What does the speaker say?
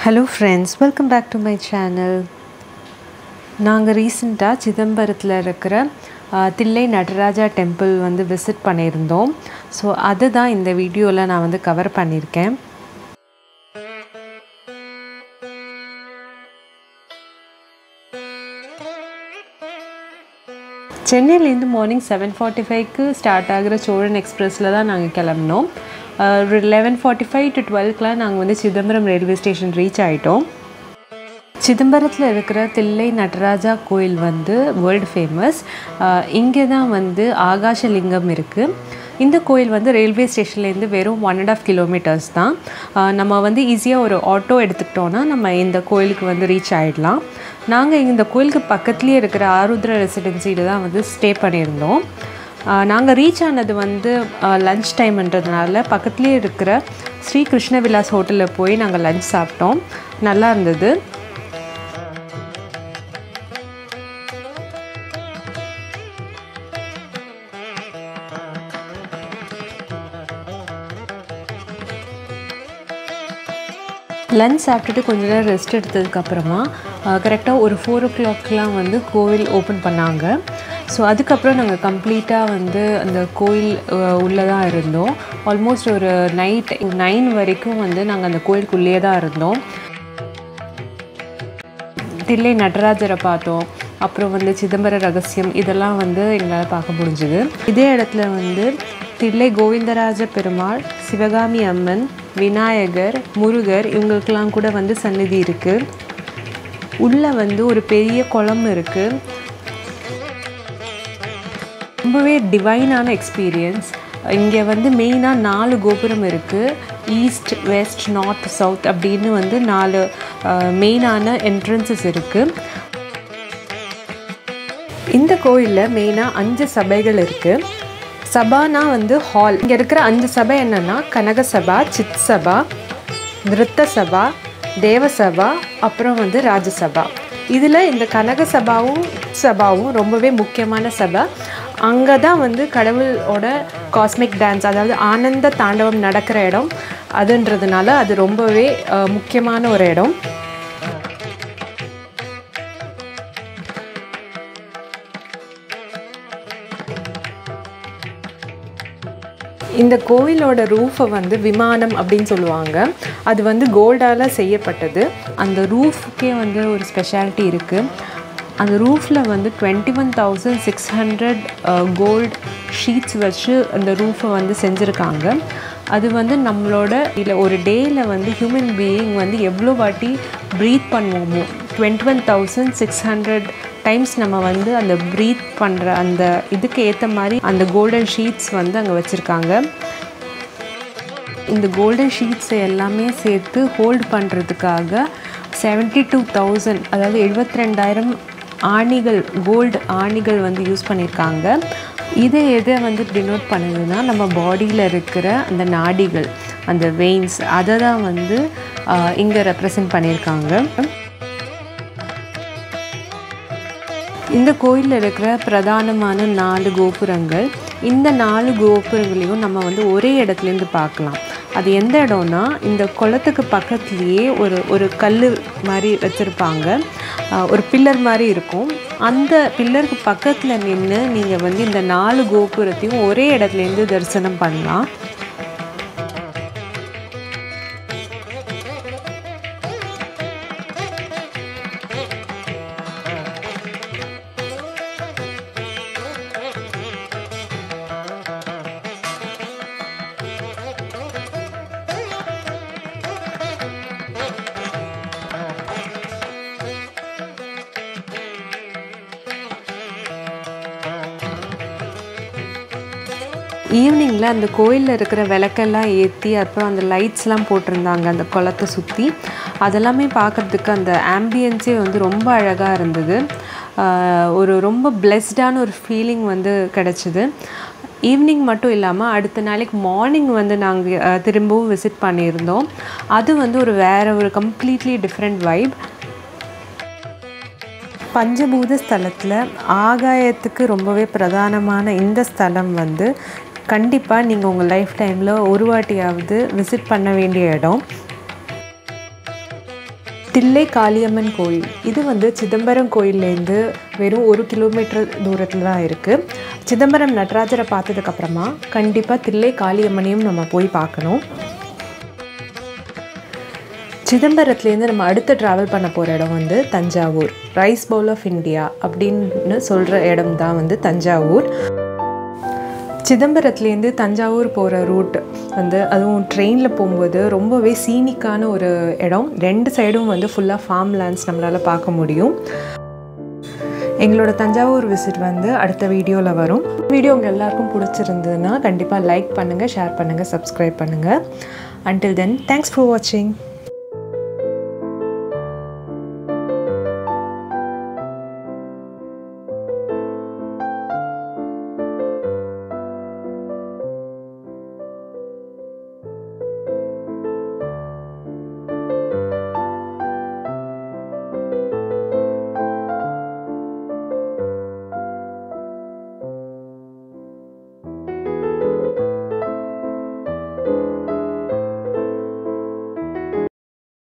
Hello friends, welcome back to my channel. நாங்கள் ரீசெண்டாக சிதம்பரத்தில் இருக்கிற தில்லை நடராஜா டெம்பிள் வந்து விசிட் பண்ணியிருந்தோம். ஸோ அதுதான் இந்த வீடியோவில் நான் வந்து கவர் பண்ணியிருக்கேன். சென்னையிலேருந்து மார்னிங் 7:45க்கு ஸ்டார்ட் ஆகிற சோழன் எக்ஸ்பிரஸில் தான் நாங்கள் கிளம்பினோம். 11:45 to 12க்குலாம் நாங்கள் வந்து சிதம்பரம் ரயில்வே ஸ்டேஷன் ரீச் ஆகிட்டோம். சிதம்பரத்தில் இருக்கிற தில்லை நடராஜா கோயில் வந்து வேர்ல்டு ஃபேமஸ். இங்கே தான் வந்து ஆகாஷலிங்கம் இருக்குது. இந்த கோயில் வந்து ரயில்வே ஸ்டேஷன்லேருந்து வெறும் 1.5 kilometers தான். நம்ம வந்து ஈஸியாக ஒரு ஆட்டோ எடுத்துக்கிட்டோன்னா நம்ம இந்த கோயிலுக்கு வந்து ரீச் ஆகிடலாம். நாங்கள் இந்த கோயிலுக்கு பக்கத்துலேயே இருக்கிற ஆருத்ரா ரெசிடென்சியில் தான் வந்து ஸ்டே பண்ணியிருந்தோம். நாங்கள் ரீச் ஆனது வந்து லன்ச் டைம்ன்றதுனால பக்கத்துலேயே இருக்கிற ஸ்ரீ கிருஷ்ண விலாஸ் ஹோட்டலில் போய் நாங்கள் லன்ச் சாப்பிட்டோம். நல்லா இருந்தது. லன்ச் சாப்பிட்டுட்டு கொஞ்ச நேரம் ரெஸ்ட் எடுத்ததுக்கப்புறமா கரெக்டாக ஒரு 4 o'clockலாம் வந்து கோவில் ஓப்பன் பண்ணாங்க. ஸோ அதுக்கப்புறம் நாங்கள் கம்ப்ளீட்டாக வந்து அந்த கோயில் உள்ளே தான் இருந்தோம். ஆல்மோஸ்ட் ஒரு நைட் 9 வரைக்கும் வந்து நாங்கள் அந்த கோயிலுக்குள்ளேயே தான் இருந்தோம். தில்லை நடராஜரை பார்த்தோம். அப்புறம் வந்து சிதம்பர ரகசியம் இதெல்லாம் வந்து எங்களால் பார்க்க முடிஞ்சுது. இதே இடத்துல வந்து தில்லை கோவிந்தராஜ பெருமாள், சிவகாமி அம்மன், விநாயகர், முருகர் இவங்களுக்கெல்லாம் கூட வந்து சந்நிதி இருக்குது. உள்ளே வந்து ஒரு பெரிய குளம் இருக்குது. ரொம்பவே டிவைனான எக்ஸ்பீரியன்ஸ். இங்கே வந்து மெயினாக 4 கோபுரம் இருக்குது. ஈஸ்ட், வெஸ்ட், நார்த், சவுத் அப்படின்னு வந்து 4 மெயினான என்ட்ரன்சஸ் இருக்குது. இந்த கோயிலில் மெயினாக 5 சபைகள் இருக்குது. சபானா வந்து ஹால். இங்கே இருக்கிற 5 சபை என்னென்னா கனக சபா, சித் சபா, நிருத்த சபா, தேவசபா, அப்புறம் வந்து ராஜசபா. இதில் இந்த கனக சபாவும் ரொம்பவே முக்கியமான சபை. அங்கே தான் வந்து கடவுளோட காஸ்மிக் டான்ஸ், அதாவது ஆனந்த தாண்டவம் நடக்கிற இடம். அதுன்றதுனால அது ரொம்பவே முக்கியமான ஒரு இடம். இந்த கோவிலோட ரூஃபை வந்து விமானம் அப்படின்னு சொல்லுவாங்க. அது வந்து கோல்டால் செய்யப்பட்டது. அந்த ரூஃப்க்கே வந்து ஒரு ஸ்பெஷாலிட்டி இருக்குது. அந்த ரூஃபில் வந்து 21,600 கோல்டு ஷீட்ஸ் வச்சு அந்த ரூஃபை வந்து செஞ்சுருக்காங்க. அது வந்து நம்மளோட இல்லை ஒரு டேயில் வந்து ஹியூமன் பீயிங் வந்து எவ்வளோ வாட்டி ப்ரீத் பண்ணுவோமோ 21,600 டைம்ஸ் நம்ம வந்து அந்த ப்ரீத் பண்ணுற அந்த இதுக்கு ஏற்ற மாதிரி அந்த கோல்டன் ஷீட்ஸ் வந்து அங்கே வச்சுருக்காங்க. இந்த கோல்டன் ஷீட்ஸை எல்லாமே சேர்த்து ஹோல்ட் பண்ணுறதுக்காக 72,000 அதாவது 72,000 ஆணிகள், கோல்டு ஆணிகள் வந்து யூஸ் பண்ணியிருக்காங்க. எதை வந்து டினோட் பண்ணுதுன்னா நம்ம பாடியில் இருக்கிற அந்த நாடிகள், அந்த வெயின்ஸ், அதை தான் வந்து இங்கே ரெப்ரசன்ட் பண்ணியிருக்காங்க. இந்த கோயிலில் இருக்கிற பிரதானமான 4 கோபுரங்கள், இந்த 4 கோபுரங்களையும் நம்ம வந்து ஒரே இடத்துலேருந்து பார்க்கலாம். அது எந்த இடம்னா இந்த குளத்துக்கு பக்கத்துலேயே ஒரு கல் மாதிரி வச்சுருப்பாங்க. ஒரு பில்லர் மாதிரி இருக்கும். அந்த பில்லருக்கு பக்கத்தில் நின்று நீங்கள் வந்து இந்த 4 கோபுரத்தையும் ஒரே இடத்துலேருந்து தரிசனம் பண்ணலாம். ஈவினிங்கில் அந்த கோயிலில் இருக்கிற விளக்கெல்லாம் ஏற்றி அப்புறம் அந்த லைட்ஸ்லாம் போட்டிருந்தாங்க அந்த குளத்தை சுற்றி. அதெல்லாமே பார்க்குறதுக்கு அந்த ஆம்பியன்ஸே வந்து ரொம்ப அழகாக இருந்தது. ஒரு ரொம்ப பிளெஸ்டான ஒரு ஃபீலிங் வந்து கிடச்சிது. ஈவினிங் மட்டும் இல்லாமல் அடுத்த நாளைக்கு மார்னிங் வந்து நாங்கள் திரும்பவும் விசிட் பண்ணியிருந்தோம். அது வந்து வேறு ஒரு கம்ப்ளீட்லி டிஃப்ரெண்ட் வைப். பஞ்சபூத ஸ்தலத்தில் ஆகாயத்துக்கு ரொம்பவே பிரதானமான இந்த ஸ்தலம் வந்து கண்டிப்பாக நீங்கள் உங்கள் லைஃப் டைமில் ஒரு வாட்டியாவது விசிட் பண்ண வேண்டிய இடம். தில்லை காளியம்மன் கோயில் இது வந்து சிதம்பரம் கோயிலேருந்து வெறும் 1 கிலோமீட்டர் தூரத்தில் தான் இருக்குது. சிதம்பரம் நடராஜரை பார்த்ததுக்கப்புறமா கண்டிப்பாக தில்லை காளியம்மனையும் நம்ம போய் பார்க்கணும். சிதம்பரத்துலேருந்து நம்ம அடுத்து ட்ராவல் பண்ண போகிற இடம் வந்து Thanjavur. Rice bowl of India அப்படின்னு சொல்கிற இடம் தான் வந்து தஞ்சாவூர். சிதம்பரத்துலேருந்து தஞ்சாவூர் போகிற ரூட் வந்து அதுவும் ட்ரெயினில் போகும்போது ரொம்பவே சீனிக்கான ஒரு இடம். 2 சைடும் வந்து ஃபுல்லாக ஃபார்ம் லேண்ட்ஸ் நம்மளால் பார்க்க முடியும். எங்களோட தஞ்சாவூர் விசிட் வந்து அடுத்த வீடியோவில் வரும். வீடியோ உங்கள் எல்லாருக்கும் பிடிச்சிருந்ததுன்னா கண்டிப்பாக லைக் பண்ணுங்கள், ஷேர் பண்ணுங்கள், சப்ஸ்கிரைப் பண்ணுங்கள். Until then, thanks for watching.